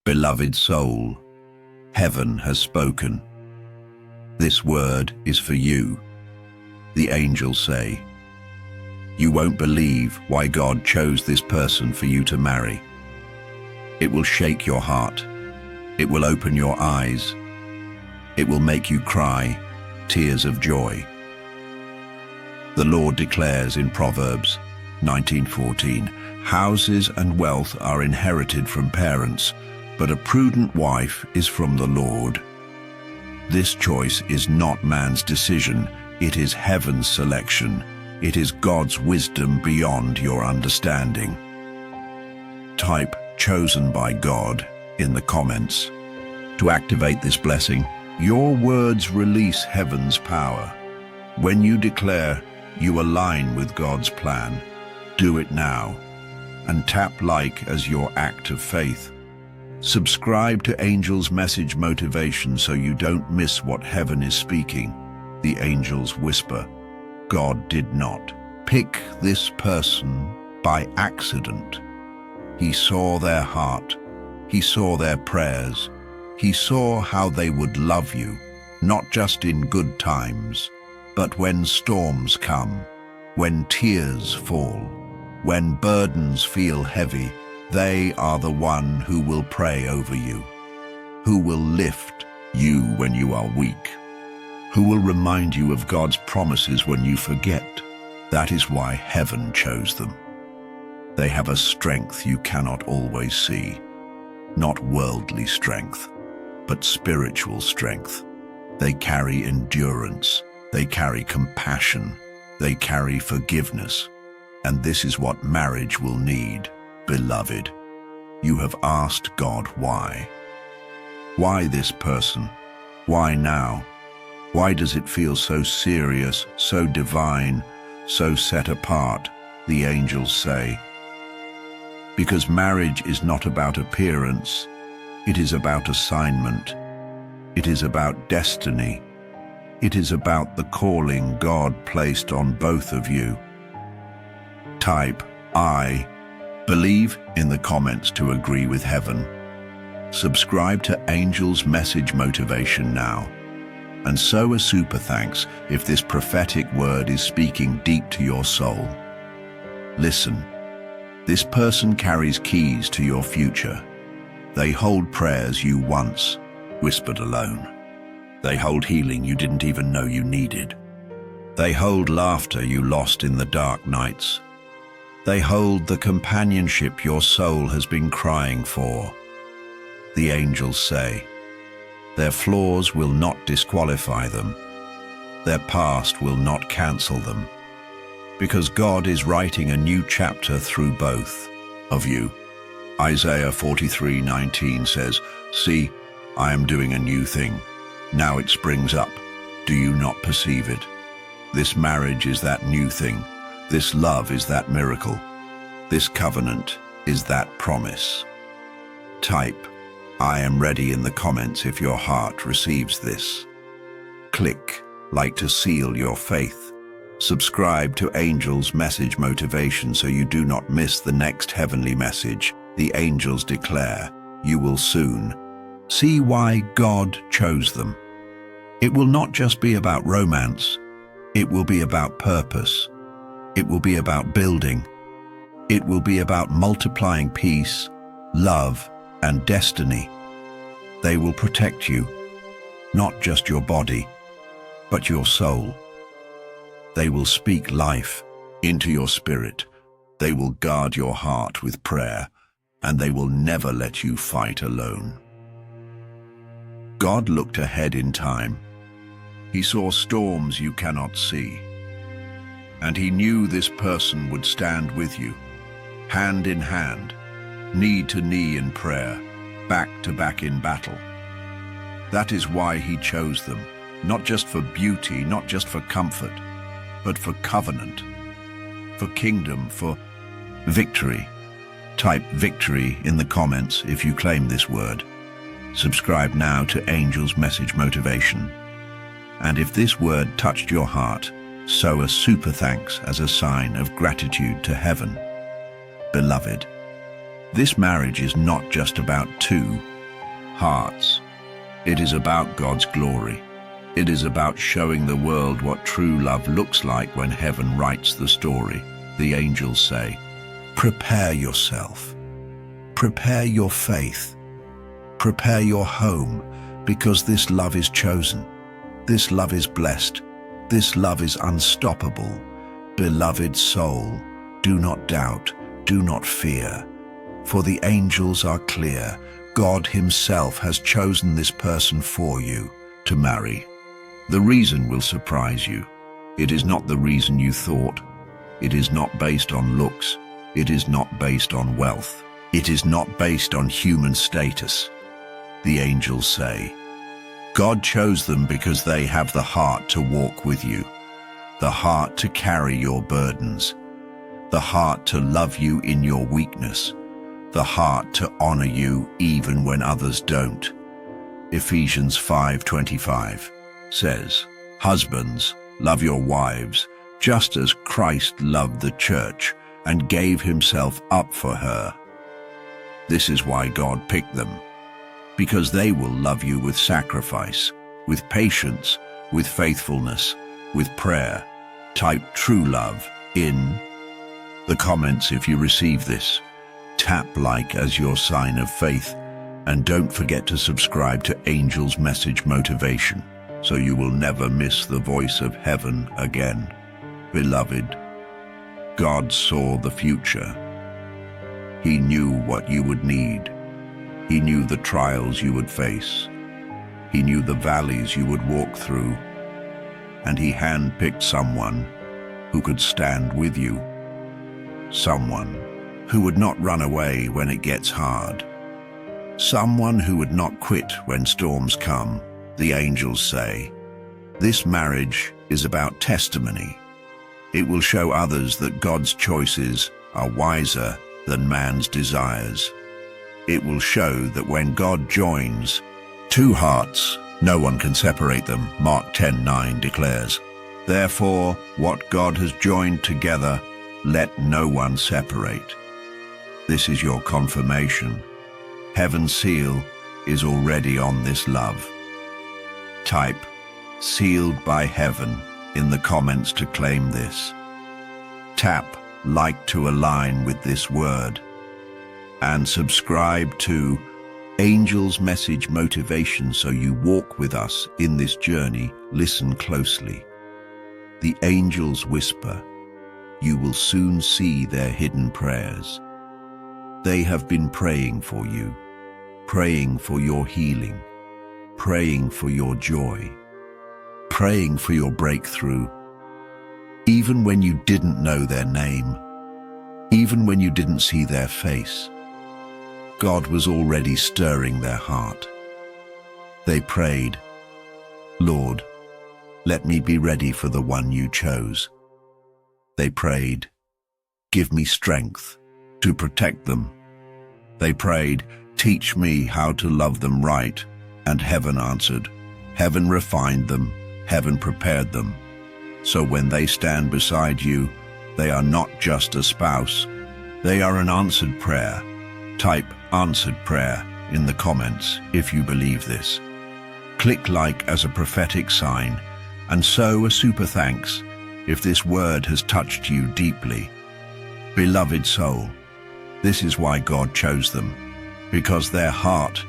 Beloved soul, heaven has spoken. This word is for you. The angels say, you won't believe why God chose this person for you to marry. It will shake your heart. It will open your eyes. It will make you cry tears of joy. The Lord declares in Proverbs 19:14, houses and wealth are inherited from parents, but a prudent wife is from the Lord. This choice is not man's decision, it is heaven's selection. It is God's wisdom beyond your understanding. Type chosen by God in the comments. To activate this blessing, your words release heaven's power. When you declare you align with God's plan, do it now and tap like as your act of faith. Subscribe to Angels Message Motivation so you don't miss what heaven is speaking. The angels whisper, God did not pick this person by accident. He saw their heart. He saw their prayers. He saw how they would love you, not just in good times, but when storms come, when tears fall, when burdens feel heavy. They are the one who will pray over you, who will lift you when you are weak, who will remind you of God's promises when you forget. That is why heaven chose them. They have a strength you cannot always see, not worldly strength, but spiritual strength. They carry endurance, they carry compassion, they carry forgiveness. And this is what marriage will need, beloved. You have asked God why. Why this person? Why now? Why does it feel so serious, so divine, so set apart? The angels say, because marriage is not about appearance, it is about assignment. It is about destiny. It is about the calling God placed on both of you. Type I believe in the comments to agree with heaven. Subscribe to Angels Message Motivation now. And sow a super thanks if this prophetic word is speaking deep to your soul. Listen, this person carries keys to your future. They hold prayers you once whispered alone. They hold healing you didn't even know you needed. They hold laughter you lost in the dark nights. They hold the companionship your soul has been crying for. The angels say, their flaws will not disqualify them. Their past will not cancel them. Because God is writing a new chapter through both of you. Isaiah 43:19 says, see, I am doing a new thing. Now it springs up. Do you not perceive it? This marriage is that new thing. This love is that miracle. This covenant is that promise. Type, I am ready in the comments if your heart receives this. Click like to seal your faith. Subscribe to Angels Message Motivation so you do not miss the next heavenly message. The angels declare, you will soon see why God chose them. It will not just be about romance. It will be about purpose. It will be about building. It will be about multiplying peace, love, and destiny. They will protect you, not just your body, but your soul. They will speak life into your spirit. They will guard your heart with prayer, and they will never let you fight alone. God looked ahead in time. He saw storms you cannot see. And he knew this person would stand with you, hand in hand, knee to knee in prayer, back to back in battle. That is why he chose them, not just for beauty, not just for comfort, but for covenant, for kingdom, for victory. Type victory in the comments if you claim this word. Subscribe now to Angels Message Motivation. And if this word touched your heart, sow a super thanks as a sign of gratitude to heaven. Beloved, this marriage is not just about two, hearts. It is about God's glory. It is about showing the world what true love looks like when heaven writes the story. The angels say, "Prepare yourself. Prepare your faith. Prepare your home, because this love is chosen. This love is blessed. This love is unstoppable. Beloved soul, do not doubt, do not fear. For the angels are clear. God himself has chosen this person for you to marry." The reason will surprise you. It is not the reason you thought. It is not based on looks. It is not based on wealth. It is not based on human status. The angels say, God chose them because they have the heart to walk with you, the heart to carry your burdens, the heart to love you in your weakness, the heart to honor you even when others don't. Ephesians 5:25 says, "Husbands, love your wives, just as Christ loved the church and gave himself up for her." This is why God picked them, because they will love you with sacrifice, with patience, with faithfulness, with prayer. Type true love in the comments if you receive this. Tap like as your sign of faith, and don't forget to subscribe to Angel's Message Motivation, so you will never miss the voice of heaven again. Beloved, God saw the future. He knew what you would need. He knew the trials you would face. He knew the valleys you would walk through. And he handpicked someone who could stand with you. Someone who would not run away when it gets hard. Someone who would not quit when storms come. The angels say, this marriage is about testimony. It will show others that God's choices are wiser than man's desires. It will show that when God joins two hearts, no one can separate them. Mark 10:9 declares, "Therefore, what God has joined together, let no one separate." This is your confirmation. Heaven's seal is already on this love. Type "sealed by heaven" in the comments to claim this. Tap like to align with this word. And subscribe to Angel's Message Motivation so you walk with us in this journey. Listen closely. The angels whisper. You will soon see their hidden prayers. They have been praying for you, praying for your healing, praying for your joy, praying for your breakthrough. Even when you didn't know their name, even when you didn't see their face, God was already stirring their heart. They prayed, Lord, let me be ready for the one you chose. They prayed, give me strength to protect them. They prayed, teach me how to love them right. And heaven answered. Heaven refined them. Heaven prepared them. So when they stand beside you, they are not just a spouse. They are an answered prayer. Type answered prayer in the comments if you believe this. Click like as a prophetic sign, and sow a super thanks if this word has touched you deeply. Beloved soul, this is why God chose them, because their heart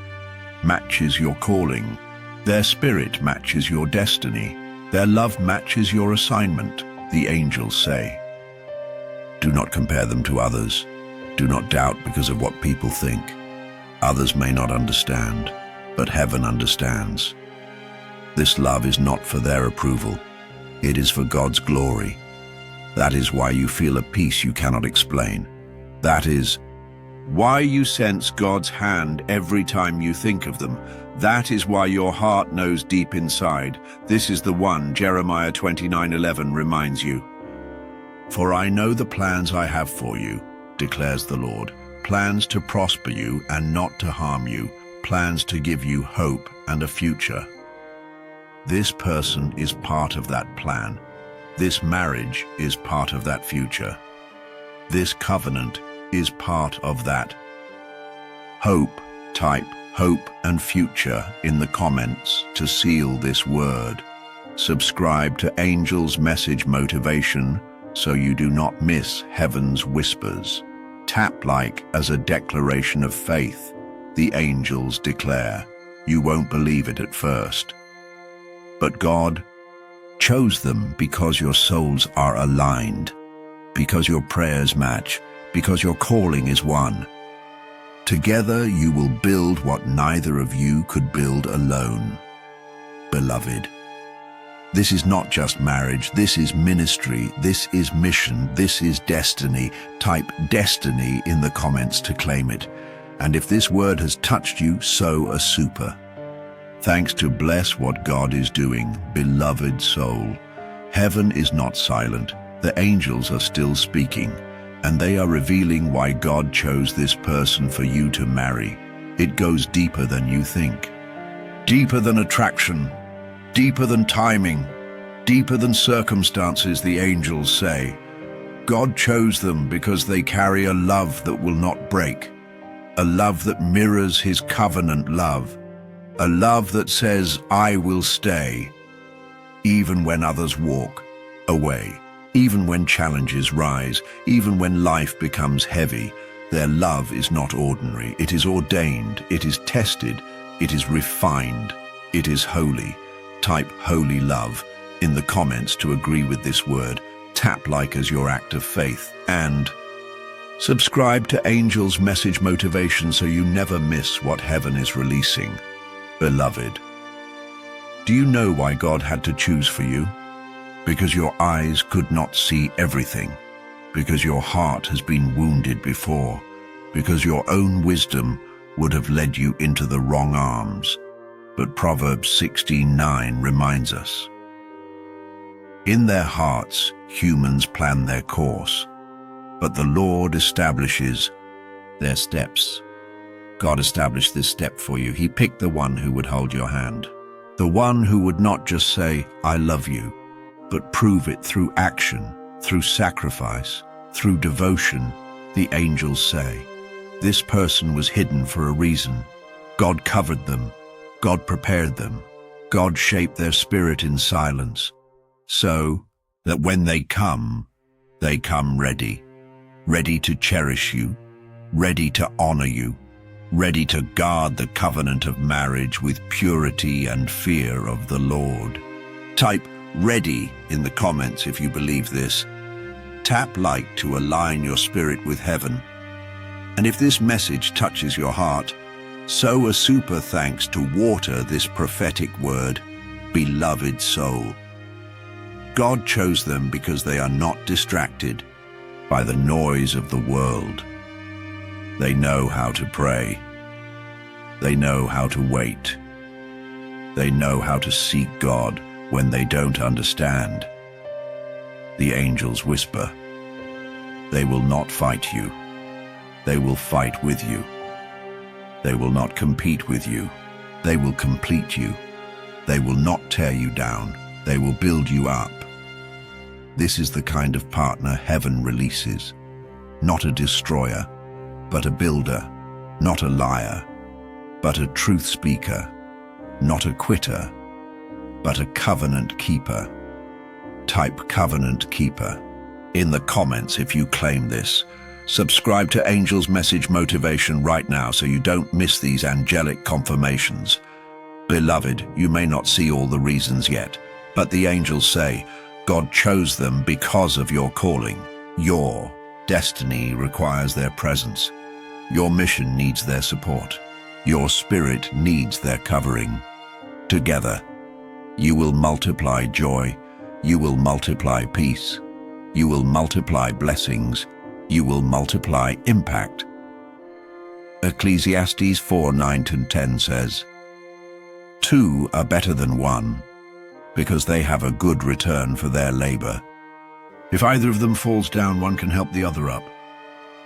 matches your calling, their spirit matches your destiny, their love matches your assignment. The angels say, do not compare them to others. Do not doubt because of what people think. Others may not understand, but heaven understands. This love is not for their approval. It is for God's glory. That is why you feel a peace you cannot explain. That is why you sense God's hand every time you think of them. That is why your heart knows deep inside, this is the one. Jeremiah 29:11 reminds you. For I know the plans I have for you, declares the Lord, plans to prosper you and not to harm you, plans to give you hope and a future. This person is part of that plan. This marriage is part of that future. This covenant is part of that. Hope, type hope, and future in the comments to seal this word. Subscribe to Angel's Message Motivation so you do not miss heaven's whispers. Tap like as a declaration of faith. The angels declare. You won't believe it at first. But God chose them because your souls are aligned, because your prayers match, because your calling is one. Together you will build what neither of you could build alone. Beloved, this is not just marriage, this is ministry, this is mission, this is destiny. Type destiny in the comments to claim it. And if this word has touched you, sow a super. Thanks to bless what God is doing, beloved soul. Heaven is not silent. The angels are still speaking, and they are revealing why God chose this person for you to marry. It goes deeper than you think. Deeper than attraction, deeper than timing, deeper than circumstances, the angels say. God chose them because they carry a love that will not break, a love that mirrors his covenant love, a love that says, I will stay, even when others walk away, even when challenges rise, even when life becomes heavy. Their love is not ordinary. It is ordained, it is tested, it is refined, it is holy. Type holy love in the comments to agree with this word. Tap like as your act of faith, and subscribe to Angel's Message Motivation so you never miss what heaven is releasing. Beloved, do you know why God had to choose for you? Because your eyes could not see everything, because your heart has been wounded before, because your own wisdom would have led you into the wrong arms. But Proverbs 16:9 reminds us, in their hearts humans plan their course, but the Lord establishes their steps. God established this step for you. He picked the one who would hold your hand, the one who would not just say, I love you, but prove it through action, through sacrifice, through devotion. The angels say, this person was hidden for a reason. God covered them. God prepared them. God shaped their spirit in silence, so that when they come ready, ready to cherish you, ready to honor you, ready to guard the covenant of marriage with purity and fear of the Lord. Type ready in the comments if you believe this. Tap like to align your spirit with heaven. And if this message touches your heart, sow a super thanks to water this prophetic word, beloved soul. God chose them because they are not distracted by the noise of the world. They know how to pray. They know how to wait. They know how to seek God when they don't understand. The angels whisper, they will not fight you. They will fight with you. They will not compete with you. They will complete you. They will not tear you down. They will build you up. This is the kind of partner heaven releases. Not a destroyer, but a builder. Not a liar, but a truth speaker. Not a quitter, but a covenant keeper. Type covenant keeper in the comments if you claim this. Subscribe to Angel's Message Motivation right now so you don't miss these angelic confirmations. Beloved, you may not see all the reasons yet, but the angels say, God chose them because of your calling. Your destiny requires their presence. Your mission needs their support. Your spirit needs their covering. Together, you will multiply joy. You will multiply peace. You will multiply blessings. You will multiply impact. Ecclesiastes 4:9-10 says, two are better than one, because they have a good return for their labor. If either of them falls down, one can help the other up.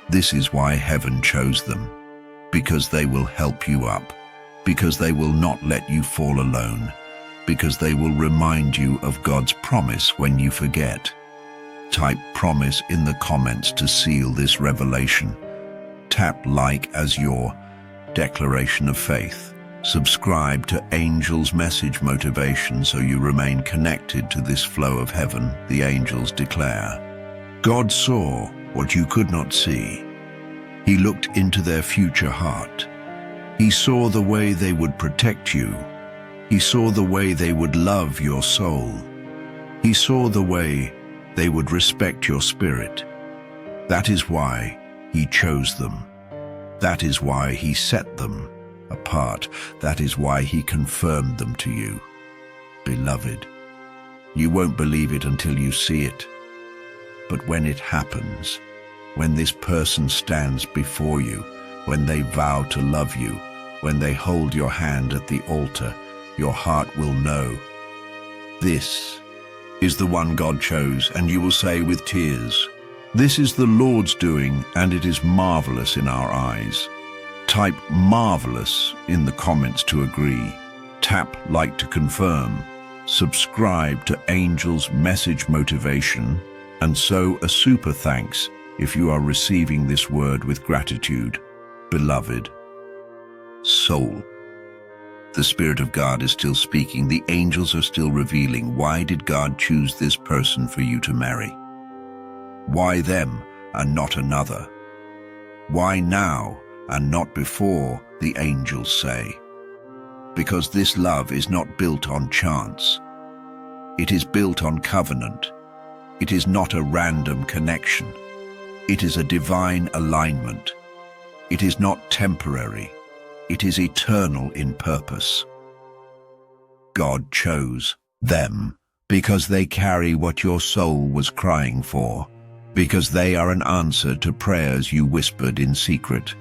This is why heaven chose them, because they will help you up, because they will not let you fall alone, because they will remind you of God's promise when you forget. Type promise in the comments to seal this revelation. Tap like as your declaration of faith. Subscribe to Angels Message Motivation so you remain connected to this flow of heaven. The angels declare, God saw what you could not see. He looked into their future heart. He saw the way they would protect you. He saw the way they would love your soul. He saw the way they would respect your spirit. That is why He chose them. That is why He set them apart. That is why He confirmed them to you. Beloved, you won't believe it until you see it. But when it happens, when this person stands before you, when they vow to love you, when they hold your hand at the altar, your heart will know, this is the one God chose, and you will say with tears, this is the Lord's doing, and it is marvelous in our eyes. Type marvelous in the comments to agree. Tap like to confirm. Subscribe to Angels Message Motivation, and sow a super thanks if you are receiving this word with gratitude. Beloved soul, the Spirit of God is still speaking. The angels are still revealing. Why did God choose this person for you to marry? Why them and not another? Why now and not before, the angels say? Because this love is not built on chance. It is built on covenant. It is not a random connection. It is a divine alignment. It is not temporary. It is eternal in purpose. God chose them because they carry what your soul was crying for, because they are an answer to prayers you whispered in secret,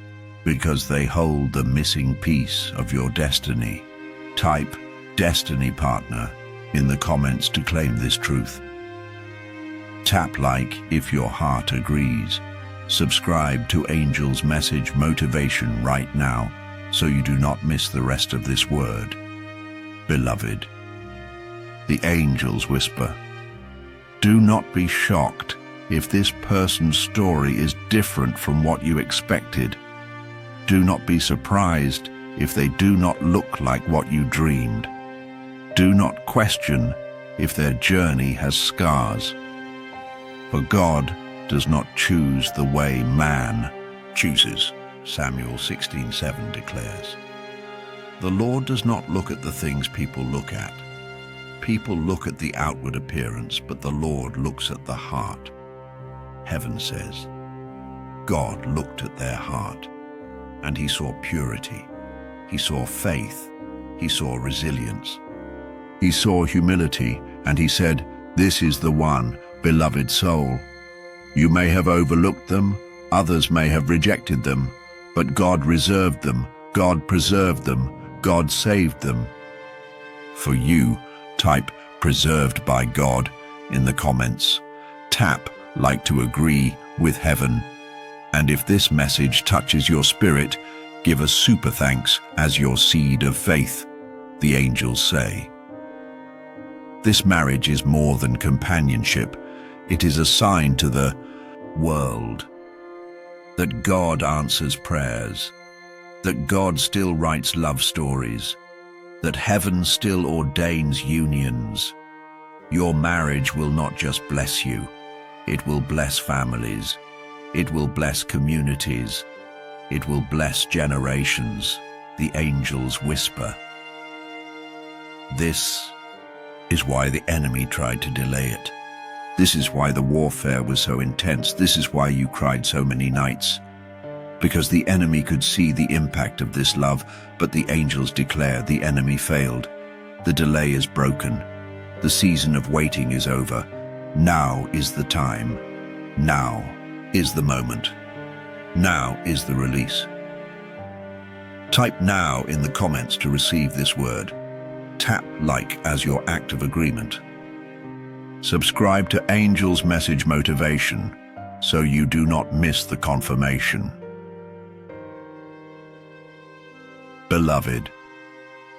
because they hold the missing piece of your destiny. Type Destiny Partner in the comments to claim this truth. Tap like if your heart agrees. Subscribe to Angels Message Motivation right now so you do not miss the rest of this word. Beloved, the angels whisper, do not be shocked if this person's story is different from what you expected. Do not be surprised if they do not look like what you dreamed. Do not question if their journey has scars. For God does not choose the way man chooses. Samuel 16:7 declares. The Lord does not look at the things people look at. People look at the outward appearance, but the Lord looks at the heart. Heaven says, God looked at their heart, and He saw purity. He saw faith. He saw resilience. He saw humility, and He said, this is the one, beloved soul. You may have overlooked them, others may have rejected them, but God reserved them, God preserved them, God saved them. For you, type preserved by God in the comments. Tap like to agree with heaven. And if this message touches your spirit, give a super thanks as your seed of faith, the angels say. This marriage is more than companionship. It is a sign to the world that God answers prayers, that God still writes love stories, that heaven still ordains unions. Your marriage will not just bless you, it will bless families, it will bless communities, it will bless generations, the angels whisper. This is why the enemy tried to delay it. This is why the warfare was so intense. This is why you cried so many nights. Because the enemy could see the impact of this love, but the angels declare the enemy failed. The delay is broken. The season of waiting is over. Now is the time. Now is the moment. Now is the release. Type now in the comments to receive this word. Tap like as your act of agreement. Subscribe to Angels Message Motivation so you do not miss the confirmation. Beloved,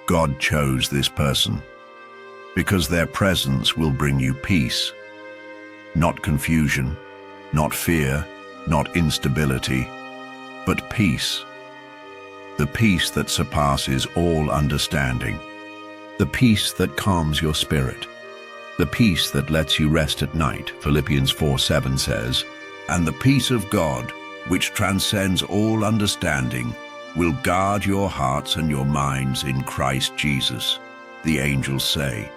God chose this person because their presence will bring you peace, not confusion, not fear, not instability, but peace. the peace that surpasses all understanding, the peace that calms your spirit, the peace that lets you rest at night. Philippians 4:7 says, "And the peace of God, which transcends all understanding, will guard your hearts and your minds in Christ Jesus," the angels say.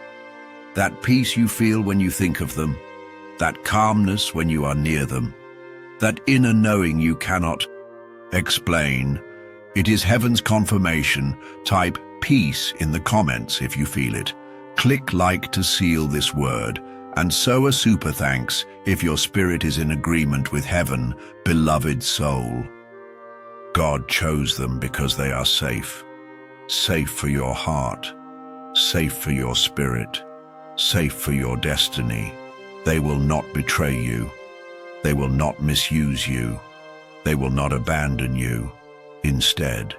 That peace you feel when you think of them, that calmness when you are near them, that inner knowing you cannot explain, it is heaven's confirmation. Type peace in the comments if you feel it. Click like to seal this word, and sow a super thanks if your spirit is in agreement with heaven, beloved soul. God chose them because they are safe. Safe for your heart, safe for your spirit, safe for your destiny. They will not betray you. They will not misuse you. They will not abandon you. Instead,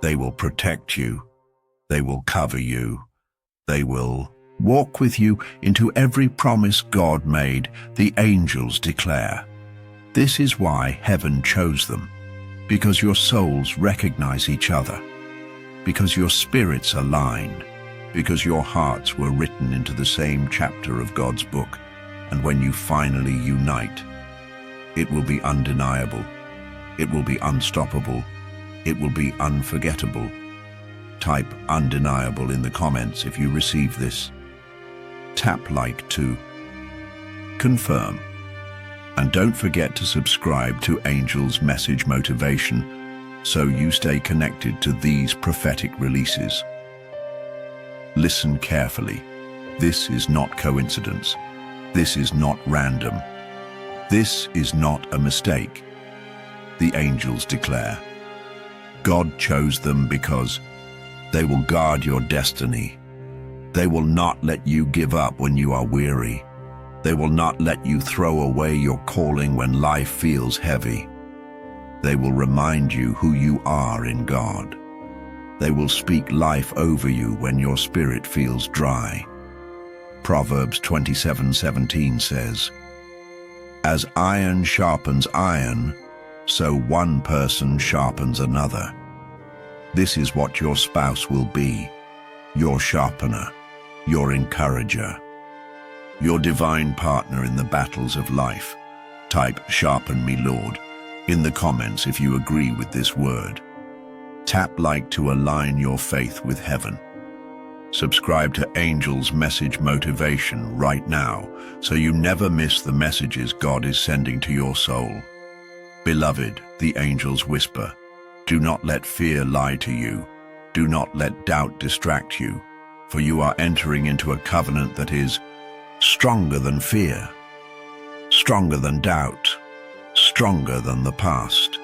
they will protect you. They will cover you. They will walk with you into every promise God made, the angels declare. This is why heaven chose them, because your souls recognize each other, because your spirits align, because your hearts were written into the same chapter of God's book. And when you finally unite, it will be undeniable. It will be unstoppable. It will be unforgettable. Type undeniable in the comments if you receive this. Tap like to confirm. And don't forget to subscribe to Angel's Message Motivation so you stay connected to these prophetic releases. Listen carefully. This is not coincidence. This is not random. This is not a mistake. The angels declare. God chose them because they will guard your destiny. They will not let you give up when you are weary. They will not let you throw away your calling when life feels heavy. They will remind you who you are in God. They will speak life over you when your spirit feels dry. Proverbs 27:17 says, "As iron sharpens iron, so one person sharpens another." This is what your spouse will be, your sharpener, your encourager, your divine partner in the battles of life. Type "Sharpen me, Lord," in the comments if you agree with this word. Tap like to align your faith with heaven. Subscribe to Angel's Message Motivation right now so you never miss the messages God is sending to your soul. Beloved, the angels whisper, do not let fear lie to you. Do not let doubt distract you, for you are entering into a covenant that is stronger than fear, stronger than doubt, stronger than the past.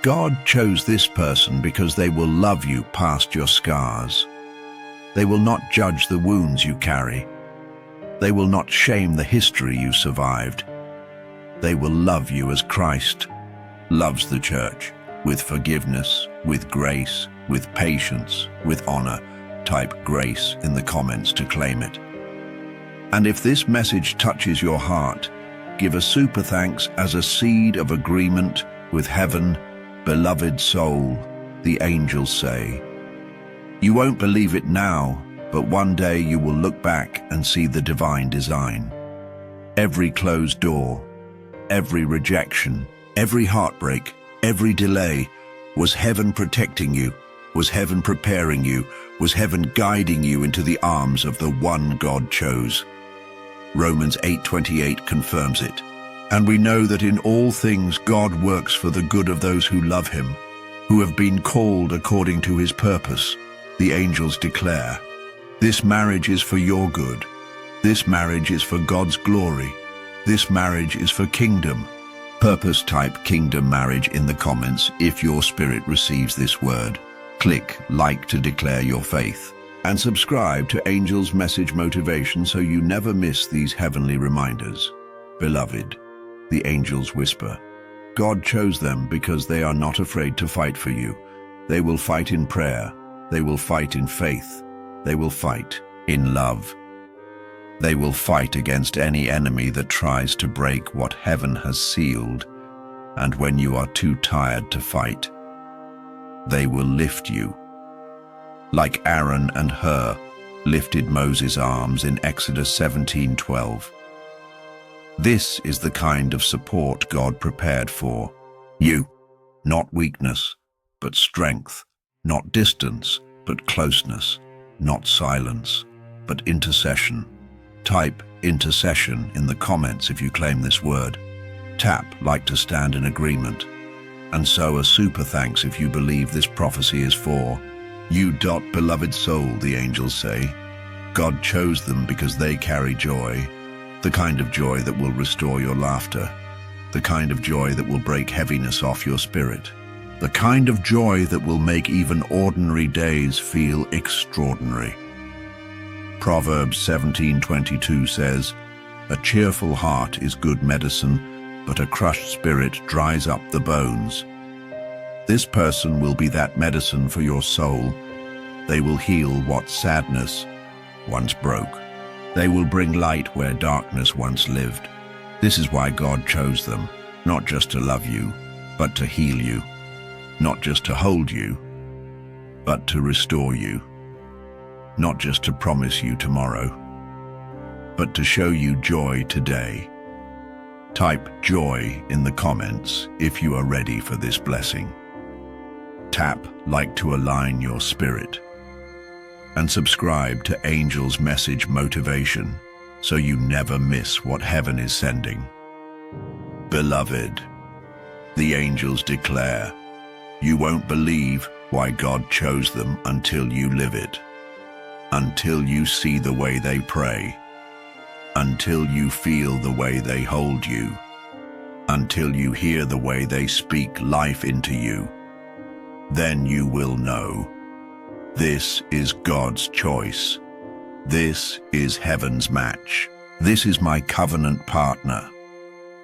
God chose this person because they will love you past your scars. They will not judge the wounds you carry. They will not shame the history you survived. They will love you as Christ loves the church, with forgiveness, with grace, with patience, with honor. Type grace in the comments to claim it. And if this message touches your heart, give a super thanks as a seed of agreement with heaven. Beloved soul, the angels say. You won't believe it now, but one day you will look back and see the divine design. Every closed door, every rejection, every heartbreak, every delay was heaven protecting you, was heaven preparing you, was heaven guiding you into the arms of the one God chose. Romans 8:28 confirms it. And we know that in all things God works for the good of those who love him, who have been called according to his purpose. The angels declare, this marriage is for your good. This marriage is for God's glory. This marriage is for kingdom. Purpose. Type kingdom marriage in the comments if your spirit receives this word. Click like to declare your faith. And subscribe to Angel's Message Motivation so you never miss these heavenly reminders. Beloved, the angels whisper. God chose them because they are not afraid to fight for you. They will fight in prayer. They will fight in faith. They will fight in love. They will fight against any enemy that tries to break what heaven has sealed. And when you are too tired to fight, They will lift you. Like Aaron and Hur lifted Moses' arms in Exodus 17:12. This is the kind of support God prepared for you. Not weakness, but strength. Not distance, but closeness. Not silence, but intercession. Type intercession in the comments if you claim this word. Tap like to stand in agreement. And so a super thanks if you believe this prophecy is for you. Beloved soul, the angels say. God chose them because they carry joy, the kind of joy that will restore your laughter, the kind of joy that will break heaviness off your spirit, the kind of joy that will make even ordinary days feel extraordinary. Proverbs 17:22 says, "A cheerful heart is good medicine, but a crushed spirit dries up the bones." This person will be that medicine for your soul. They will heal what sadness once broke. They will bring light where darkness once lived. This is why God chose them, not just to love you, but to heal you. Not just to hold you, but to restore you. Not just to promise you tomorrow, but to show you joy today. Type joy in the comments if you are ready for this blessing. Tap like to align your spirit. And subscribe to Angel's Message Motivation so you never miss what heaven is sending. Beloved, the angels declare, you won't believe why God chose them until you live it, until you see the way they pray, until you feel the way they hold you, until you hear the way they speak life into you. Then you will know. This is God's choice. This is heaven's match. This is my covenant partner.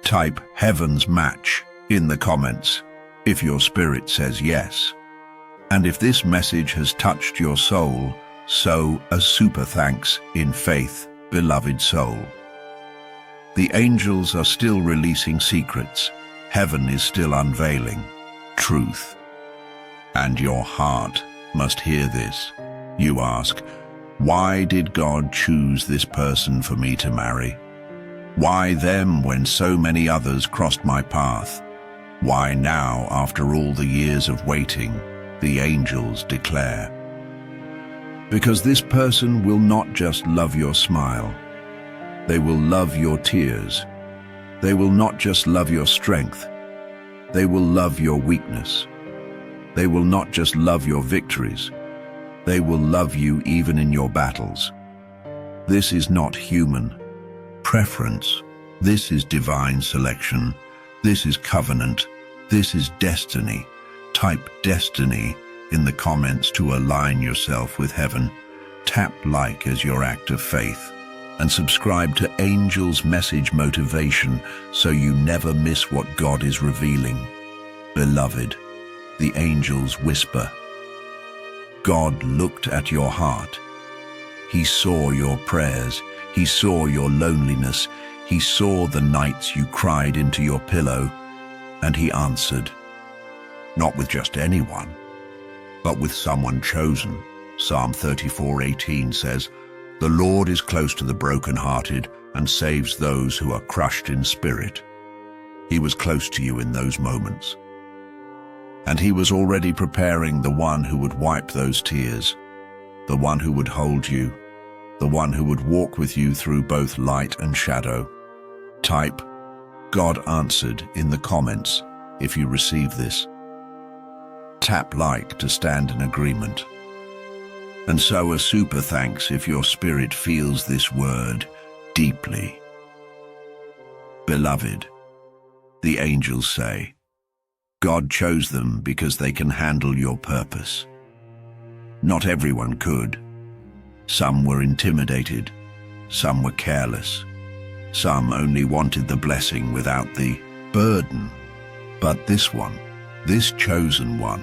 Type heaven's match in the comments if your spirit says yes. And if this message has touched your soul, sow a super thanks in faith, beloved soul. The angels are still releasing secrets. Heaven is still unveiling truth. And your heart must hear this. You ask, why did God choose this person for me to marry? Why them when so many others crossed my path? Why now, after all the years of waiting, the angels declare? Because this person will not just love your smile. They will love your tears. They will not just love your strength. They will love your weakness. They will not just love your victories. They will love you even in your battles. This is not human preference. This is divine selection. This is covenant. This is destiny. Type destiny in the comments to align yourself with heaven. Tap like as your act of faith. And subscribe to Angel's Message Motivation so you never miss what God is revealing. Beloved, the angels whisper. God looked at your heart. He saw your prayers. He saw your loneliness. He saw the nights you cried into your pillow, and he answered. Not with just anyone, but with someone chosen. Psalm 34:18 says, "The Lord is close to the brokenhearted and saves those who are crushed in spirit." He was close to you in those moments. And he was already preparing the one who would wipe those tears, the one who would hold you, the one who would walk with you through both light and shadow. Type, God answered in the comments if you receive this. Tap like to stand in agreement. And so a super thanks if your spirit feels this word deeply. Beloved, the angels say, God chose them because they can handle your purpose. Not everyone could. Some were intimidated. Some were careless. Some only wanted the blessing without the burden. But this one, this chosen one,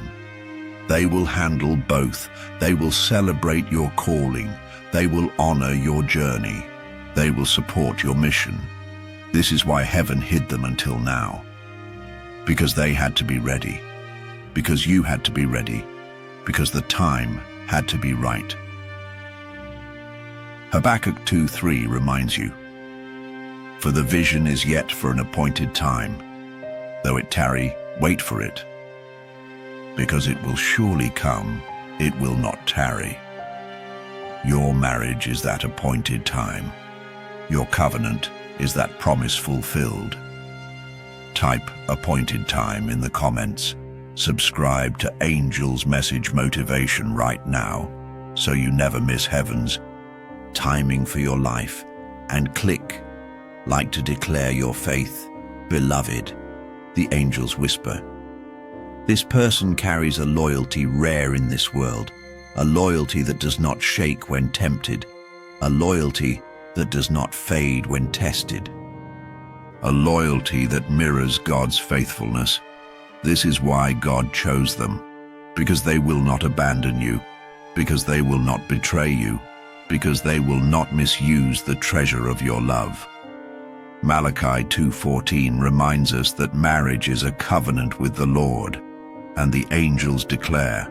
they will handle both. They will celebrate your calling. They will honor your journey. They will support your mission. This is why heaven hid them until now. Because they had to be ready. because you had to be ready, because the time had to be right. Habakkuk 2:3 reminds you, "For the vision is yet for an appointed time. Though it tarry, wait for it. Because it will surely come, it will not tarry." Your marriage is that appointed time. Your covenant is that promise fulfilled. Type appointed time in the comments. Subscribe to Angel's Message Motivation right now so you never miss heaven's timing for your life. And click like to declare your faith. Beloved, the angels whisper. This person carries a loyalty rare in this world, a loyalty that does not shake when tempted, a loyalty that does not fade when tested, a loyalty that mirrors God's faithfulness. This is why God chose them, because they will not abandon you, because they will not betray you, because they will not misuse the treasure of your love. Malachi 2:14 reminds us that marriage is a covenant with the Lord, and the angels declare,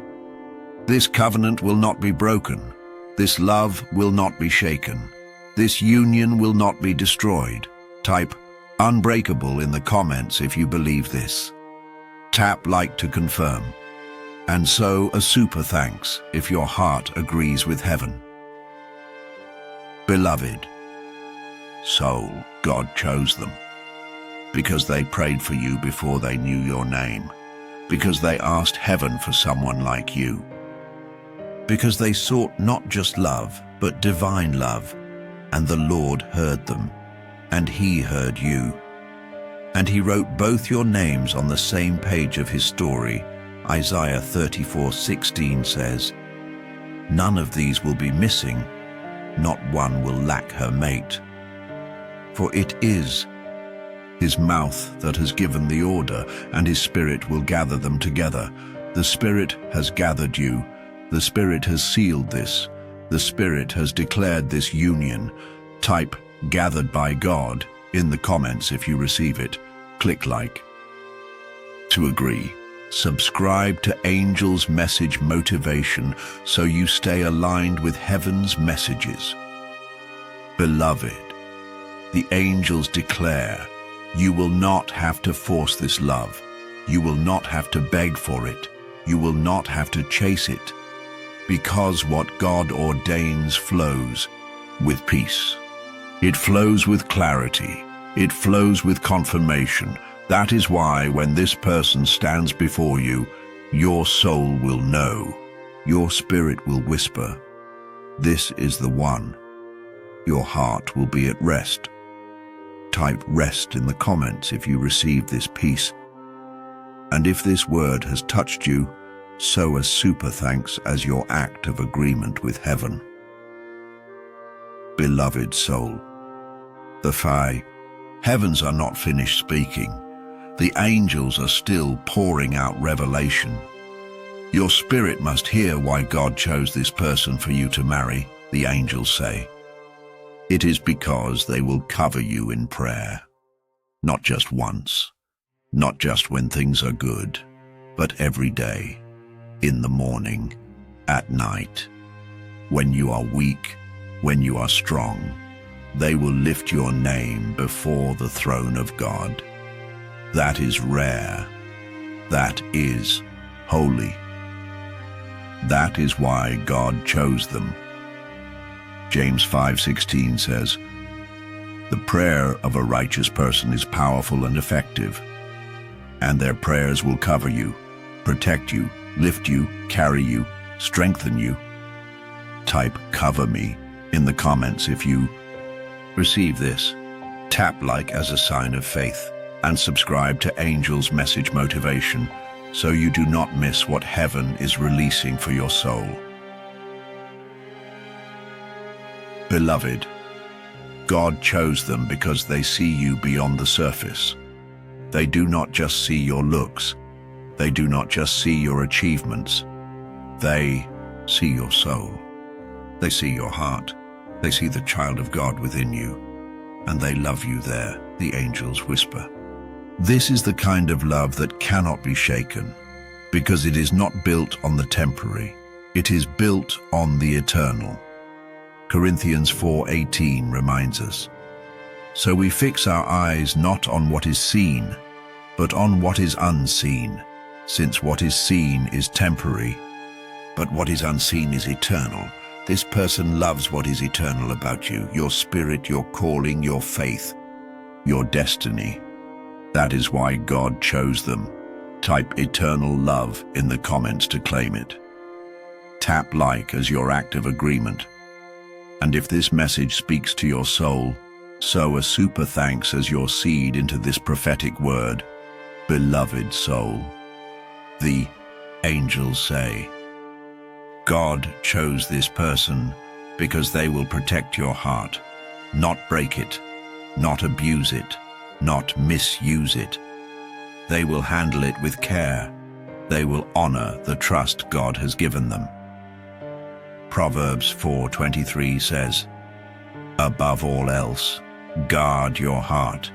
"This covenant will not be broken. This love will not be shaken. This union will not be destroyed." Type unbreakable in the comments if you believe this. Tap like to confirm. And so a super thanks if your heart agrees with heaven. Beloved, soul, God chose them because they prayed for you before they knew your name, because they asked heaven for someone like you, because they sought not just love, but divine love, and the Lord heard them, and He heard you. And He wrote both your names on the same page of His story. Isaiah 34:16 says, "None of these will be missing, not one will lack her mate. For it is His mouth that has given the order, and His Spirit will gather them together." The Spirit has gathered you. The Spirit has sealed this. The Spirit has declared this union. Type "gathered by God" in the comments if you receive it. Click like to agree. Subscribe to Angel's Message Motivation so you stay aligned with heaven's messages. Beloved, the angels declare, you will not have to force this love. You will not have to beg for it. You will not have to chase it. Because what God ordains flows with peace. It flows with clarity. It flows with confirmation. That is why when this person stands before you, your soul will know. Your spirit will whisper, "This is the one." Your heart will be at rest. Type "rest" in the comments if you receive this peace. And if this word has touched you, sow a super thanks as your act of agreement with heaven. Beloved soul, heavens are not finished speaking. The angels are still pouring out revelation. Your spirit must hear why God chose this person for you to marry, the angels say. It is because they will cover you in prayer. Not just once, not just when things are good, but every day, in the morning, at night, when you are weak, when you are strong. They will lift your name before the throne of God. That is rare. That is holy. That is why God chose them. James 5:16 says, "The prayer of a righteous person is powerful and effective, and their prayers will cover you, protect you, lift you, carry you, strengthen you." Type "cover me" in the comments if you receive this. Tap like as a sign of faith, and subscribe to Angel's Message Motivation so you do not miss what heaven is releasing for your soul. Beloved, God chose them because they see you beyond the surface. They do not just see your looks. They do not just see your achievements. They see your soul. They see your heart. They see the child of God within you, and they love you there, the angels whisper. This is the kind of love that cannot be shaken. because it is not built on the temporary, it is built on the eternal. Corinthians 4:18 reminds us. So we fix our eyes not on what is seen, but on what is unseen, since what is seen is temporary, but what is unseen is eternal. This person loves what is eternal about you, your spirit, your calling, your faith, your destiny. That is why God chose them. Type eternal love in the comments to claim it. Tap like as your act of agreement. And if this message speaks to your soul, sow a super thanks as your seed into this prophetic word. Beloved soul. The angels say, God chose this person because they will protect your heart, not break it, not abuse it, not misuse it. They will handle it with care. They will honor the trust God has given them. Proverbs 4:23 says, above all else, guard your heart,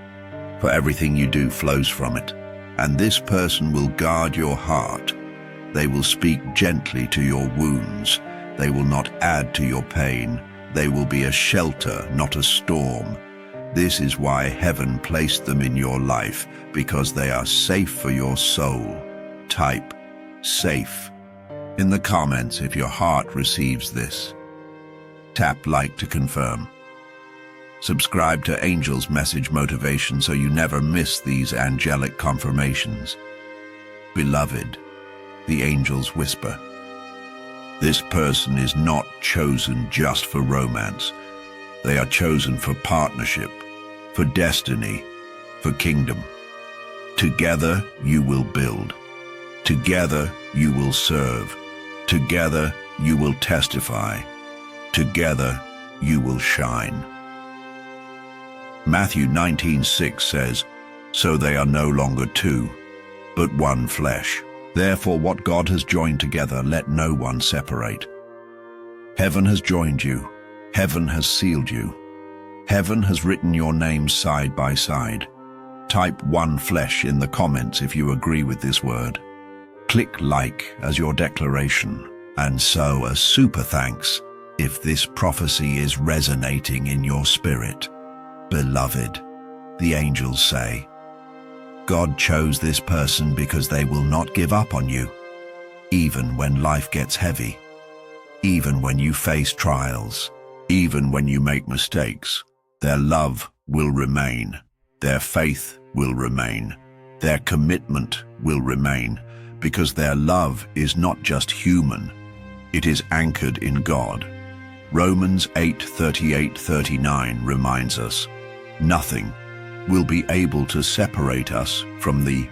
for everything you do flows from it. And this person will guard your heart. They will speak gently to your wounds. They will not add to your pain. They will be a shelter, not a storm. This is why heaven placed them in your life, because they are safe for your soul. Type safe in the comments if your heart receives this. Tap like to confirm. Subscribe to Angel's Message Motivation so you never miss these angelic confirmations. Beloved, the angels whisper. This person is not chosen just for romance. They are chosen for partnership, for destiny, for kingdom. Together you will build. Together you will serve. Together you will testify. Together you will shine. Matthew 19:6 says, so they are no longer two, but one flesh. Therefore what God has joined together, let no one separate. Heaven has joined you. Heaven has sealed you. Heaven has written your names side by side. Type one flesh in the comments if you agree with this word. Click like as your declaration, and sow a super thanks if this prophecy is resonating in your spirit. Beloved, the angels say, God chose this person because they will not give up on you, even when life gets heavy, even when you face trials, even when you make mistakes. Their love will remain, their faith will remain, their commitment will remain, because their love is not just human, it is anchored in God. Romans 8:38-39 reminds us, nothing will be able to separate us from the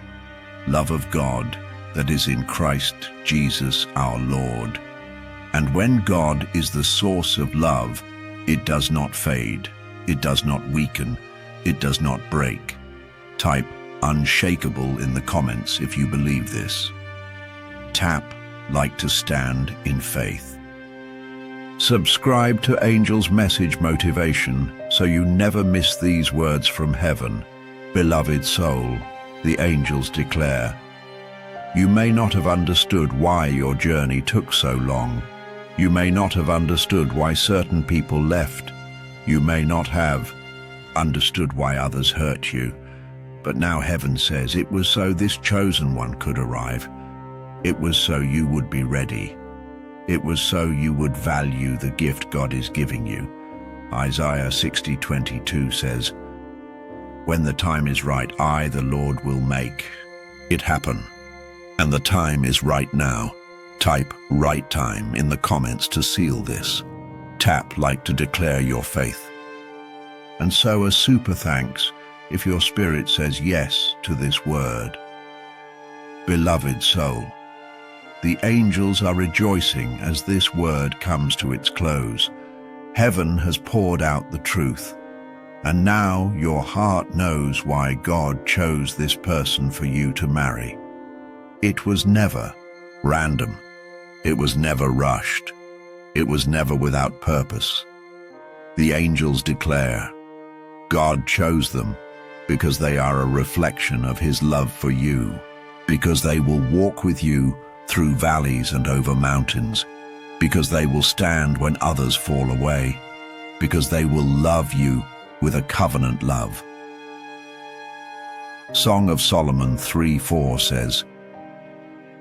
love of God that is in Christ Jesus our Lord. And when God is the source of love, it does not fade, it does not weaken, it does not break. Type unshakable in the comments if you believe this. Tap like to stand in faith. Subscribe to Angel's Message Motivation so you never miss these words from heaven. Beloved soul, the angels declare, you may not have understood why your journey took so long. You may not have understood why certain people left. You may not have understood why others hurt you. But now heaven says it was so this chosen one could arrive. It was so you would be ready. It was so you would value the gift God is giving you. Isaiah 60:22 says, when the time is right, I, the Lord, will make it happen. And the time is right now. Type right time in the comments to seal this. Tap like to declare your faith. And sow a super thanks if your spirit says yes to this word. Beloved soul, the angels are rejoicing as this word comes to its close. Heaven has poured out the truth, and now your heart knows why God chose this person for you to marry. It was never random. It was never rushed. It was never without purpose. The angels declare, God chose them because they are a reflection of His love for you. because they will walk with you through valleys and over mountains, because they will stand when others fall away, because they will love you with a covenant love. Song of Solomon 3:4 says,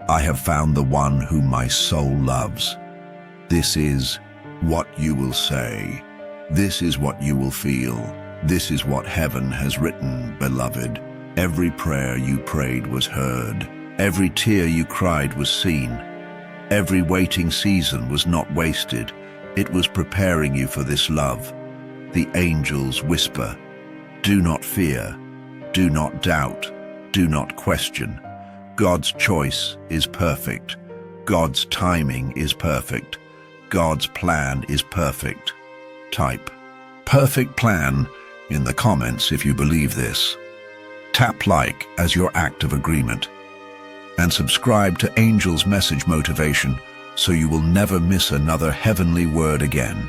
I have found the one whom my soul loves. This is what you will say. This is what you will feel. This is what heaven has written, beloved. Every prayer you prayed was heard. Every tear you cried was seen. Every waiting season was not wasted. It was preparing you for this love. The angels whisper, do not fear, do not doubt, do not question. God's choice is perfect. God's timing is perfect. God's plan is perfect. Type perfect plan in the comments if you believe this. Tap like as your act of agreement. And subscribe to Angel's Message Motivation so you will never miss another heavenly word again.